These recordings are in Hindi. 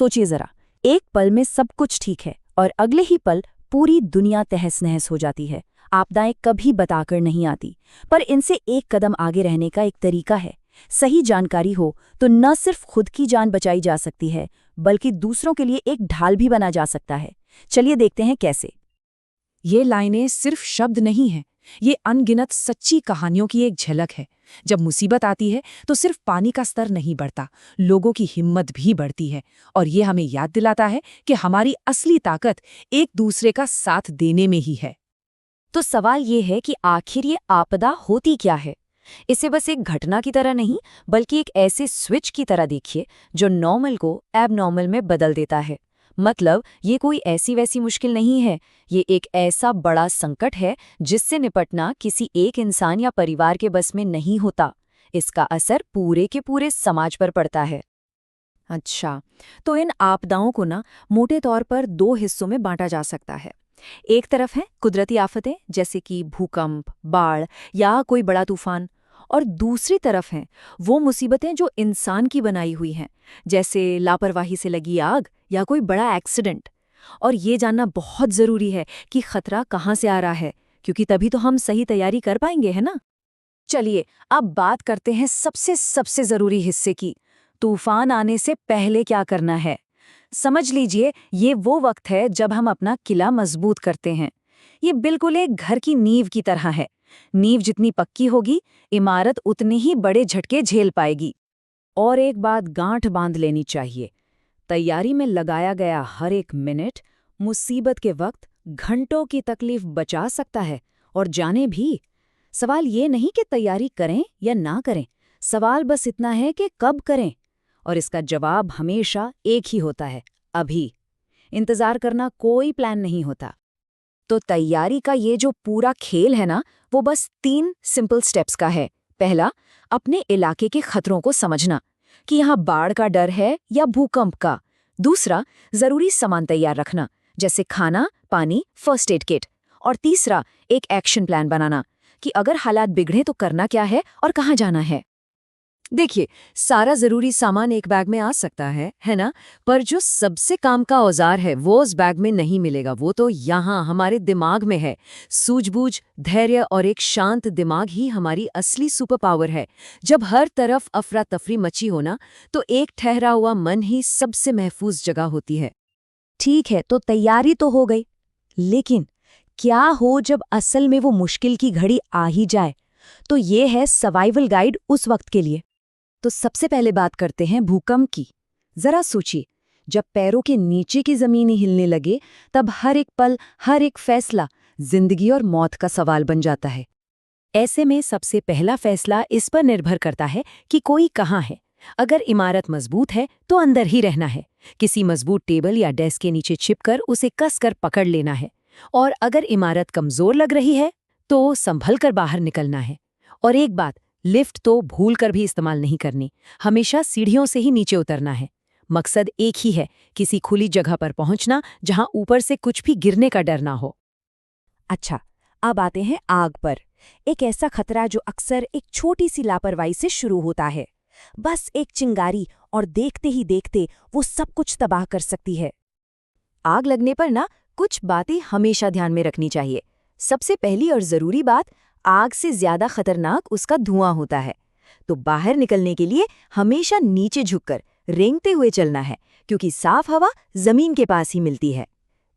सोचिए जरा, एक पल में सब कुछ ठीक है और अगले ही पल पूरी दुनिया तहस नहस हो जाती है। आपदाएं कभी बताकर नहीं आती, पर इनसे एक कदम आगे रहने का एक तरीका है। सही जानकारी हो तो न सिर्फ खुद की जान बचाई जा सकती है, बल्कि दूसरों के लिए एक ढाल भी बना जा सकता है। चलिए देखते हैं कैसे। ये लाइनें सिर्फ शब्द नहीं हैं, ये अनगिनत सच्ची कहानियों की एक झलक है। जब मुसीबत आती है तो सिर्फ पानी का स्तर नहीं बढ़ता, लोगों की हिम्मत भी बढ़ती है। और ये हमें याद दिलाता है कि हमारी असली ताकत एक दूसरे का साथ देने में ही है। तो सवाल ये है कि आखिर ये आपदा होती क्या है। इसे बस एक घटना की तरह नहीं, बल्कि एक ऐसे स्विच की तरह देखिए जो नॉर्मल को एबनॉर्मल में बदल देता है। मतलब ये कोई ऐसी वैसी मुश्किल नहीं है, ये एक ऐसा बड़ा संकट है जिससे निपटना किसी एक इंसान या परिवार के बस में नहीं होता। इसका असर पूरे के पूरे समाज पर पड़ता है। अच्छा, तो इन आपदाओं को ना मोटे तौर पर दो हिस्सों में बांटा जा सकता है। एक तरफ है कुदरती आफतें जैसे कि भूकंप, बाढ़ या कोई बड़ा तूफान, और दूसरी तरफ हैं वो मुसीबतें जो इंसान की बनाई हुई हैं, जैसे लापरवाही से लगी आग या कोई बड़ा एक्सीडेंट। और ये जानना बहुत ज़रूरी है कि खतरा कहाँ से आ रहा है, क्योंकि तभी तो हम सही तैयारी कर पाएंगे, है ना। चलिए अब बात करते हैं सबसे सबसे ज़रूरी हिस्से की, तूफान आने से पहले क्या करना है। समझ लीजिए ये वो वक्त है जब हम अपना किला मजबूत करते हैं। ये बिल्कुल एक घर की नींव की तरह है। नींव जितनी पक्की होगी, इमारत उतने ही बड़े झटके झेल पाएगी। और एक बात गांठ बांध लेनी चाहिए, तैयारी में लगाया गया हर एक मिनट मुसीबत के वक्त घंटों की तकलीफ बचा सकता है, और जाने भी। सवाल ये नहीं कि तैयारी करें या ना करें, सवाल बस इतना है कि कब करें। और इसका जवाब हमेशा एक ही होता है, अभी। इंतजार करना कोई प्लान नहीं होता। तो तैयारी का ये जो पूरा खेल है ना, वो बस 3 सिंपल स्टेप्स का है। पहला, अपने इलाके के खतरों को समझना कि यहाँ बाढ़ का डर है या भूकंप का। दूसरा, जरूरी सामान तैयार रखना जैसे खाना, पानी, फर्स्ट एड किट। और तीसरा, एक एक्शन प्लान बनाना कि अगर हालात बिगड़े तो करना क्या है और कहाँ जाना है। देखिए, सारा जरूरी सामान एक बैग में आ सकता है ना, पर जो सबसे काम का औजार है वो उस बैग में नहीं मिलेगा, वो तो यहाँ हमारे दिमाग में है। सूझबूझ, धैर्य और एक शांत दिमाग ही हमारी असली सुपर पावर है। जब हर तरफ अफरा तफरी मची हो ना, तो एक ठहरा हुआ मन ही सबसे महफूज जगह होती है। ठीक है, तो तैयारी तो हो गई, लेकिन क्या हो जब असल में वो मुश्किल की घड़ी आ ही जाए। तो ये है सर्वाइवल गाइड उस वक्त के लिए। तो सबसे पहले बात करते हैं भूकंप की। जरा सोचिए, जब पैरों के नीचे की जमीन ही हिलने लगे, तब हर एक पल, हर एक फैसला जिंदगी और मौत का सवाल बन जाता है। ऐसे में सबसे पहला फैसला इस पर निर्भर करता है कि कोई कहाँ है। अगर इमारत मजबूत है तो अंदर ही रहना है, किसी मजबूत टेबल या डेस्क के नीचे छिपकर उसे कसकर पकड़ लेना है। और अगर इमारत कमजोर लग रही है तो संभल कर बाहर निकलना है। और एक बात, लिफ्ट तो भूल कर भी इस्तेमाल नहीं करनी, हमेशा सीढ़ियों से ही नीचे उतरना है। मकसद एक ही है, किसी खुली जगह पर पहुंचना जहां ऊपर से कुछ भी गिरने का डर ना हो। अच्छा, अब आते हैं आग पर। एक ऐसा खतरा जो अक्सर एक छोटी सी लापरवाही से शुरू होता है। बस एक चिंगारी और देखते ही देखते वो सब कुछ तबाह कर सकती है। आग लगने पर ना कुछ बातें हमेशा ध्यान में रखनी चाहिए। सबसे पहली और जरूरी बात, आग से ज्यादा खतरनाक उसका धुआं होता है। तो बाहर निकलने के लिए हमेशा नीचे झुककर रेंगते हुए चलना है, क्योंकि साफ हवा जमीन के पास ही मिलती है।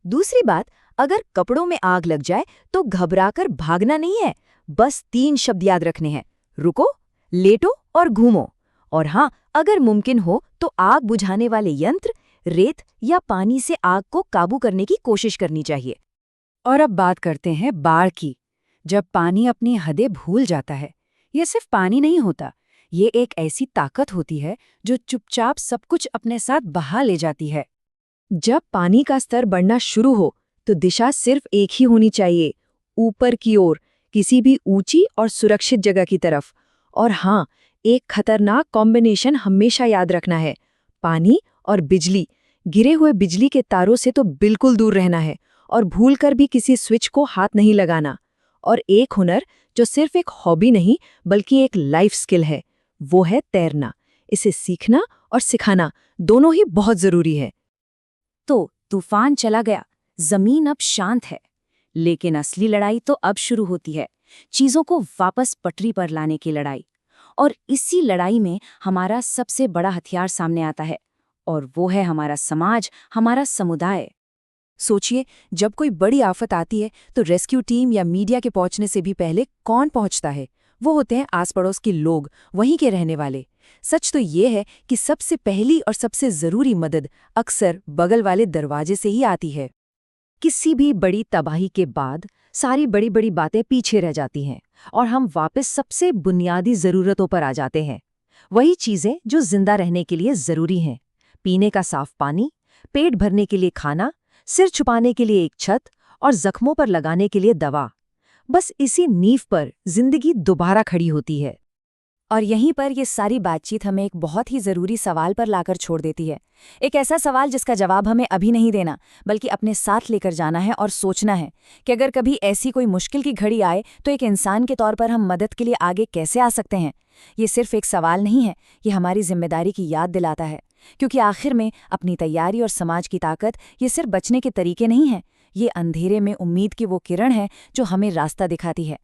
दूसरी बात, अगर कपड़ों में आग लग जाए तो घबराकर भागना नहीं है, बस 3 शब्द याद रखने हैं, रुको, लेटो और घूमो। और हाँ, अगर मुमकिन हो तो आग बुझाने वाले यंत्र, रेत या पानी से आग को काबू करने की कोशिश करनी चाहिए। और अब बात करते हैं बाढ़ की। जब पानी अपनी हदें भूल जाता है, ये सिर्फ पानी नहीं होता, ये एक ऐसी ताकत होती है जो चुपचाप सब कुछ अपने साथ बहा ले जाती है। जब पानी का स्तर बढ़ना शुरू हो तो दिशा सिर्फ एक ही होनी चाहिए, ऊपर की ओर, किसी भी ऊंची और सुरक्षित जगह की तरफ। और हाँ, एक खतरनाक कॉम्बिनेशन हमेशा याद रखना है, पानी और बिजली। गिरे हुए बिजली के तारों से तो बिल्कुल दूर रहना है, और भूलकर भी किसी स्विच को हाथ नहीं लगाना। और एक हुनर जो सिर्फ एक हॉबी नहीं बल्कि एक लाइफ स्किल है, वो है तैरना। इसे सीखना और सिखाना दोनों ही बहुत जरूरी है। तो तूफान चला गया, जमीन अब शांत है, लेकिन असली लड़ाई तो अब शुरू होती है, चीजों को वापस पटरी पर लाने की लड़ाई। और इसी लड़ाई में हमारा सबसे बड़ा हथियार सामने आता है, और वो है हमारा समाज, हमारा समुदाय। सोचिए, जब कोई बड़ी आफत आती है तो रेस्क्यू टीम या मीडिया के पहुंचने से भी पहले कौन पहुंचता है? वो होते हैं आस पड़ोस के लोग, वहीं के रहने वाले। सच तो ये है कि सबसे पहली और सबसे जरूरी मदद अक्सर बगल वाले दरवाजे से ही आती है। किसी भी बड़ी तबाही के बाद सारी बड़ी बड़ी बातें पीछे रह जाती हैं और हम वापस सबसे बुनियादी ज़रूरतों पर आ जाते हैं। वही चीज़ें जो जिंदा रहने के लिए ज़रूरी हैं, पीने का साफ पानी, पेट भरने के लिए खाना, सिर छुपाने के लिए एक छत और जख्मों पर लगाने के लिए दवा। बस इसी नींव पर जिंदगी दोबारा खड़ी होती है। और यहीं पर ये सारी बातचीत हमें एक बहुत ही ज़रूरी सवाल पर लाकर छोड़ देती है। एक ऐसा सवाल जिसका जवाब हमें अभी नहीं देना, बल्कि अपने साथ लेकर जाना है और सोचना है कि अगर कभी ऐसी कोई मुश्किल की घड़ी आए तो एक इंसान के तौर पर हम मदद के लिए आगे कैसे आ सकते हैं। ये सिर्फ एक सवाल नहीं है, ये हमारी जिम्मेदारी की याद दिलाता है। क्योंकि आखिर में अपनी तैयारी और समाज की ताकत ये सिर्फ बचने के तरीके नहीं है, ये अंधेरे में उम्मीद की वो किरण है जो हमें रास्ता दिखाती है।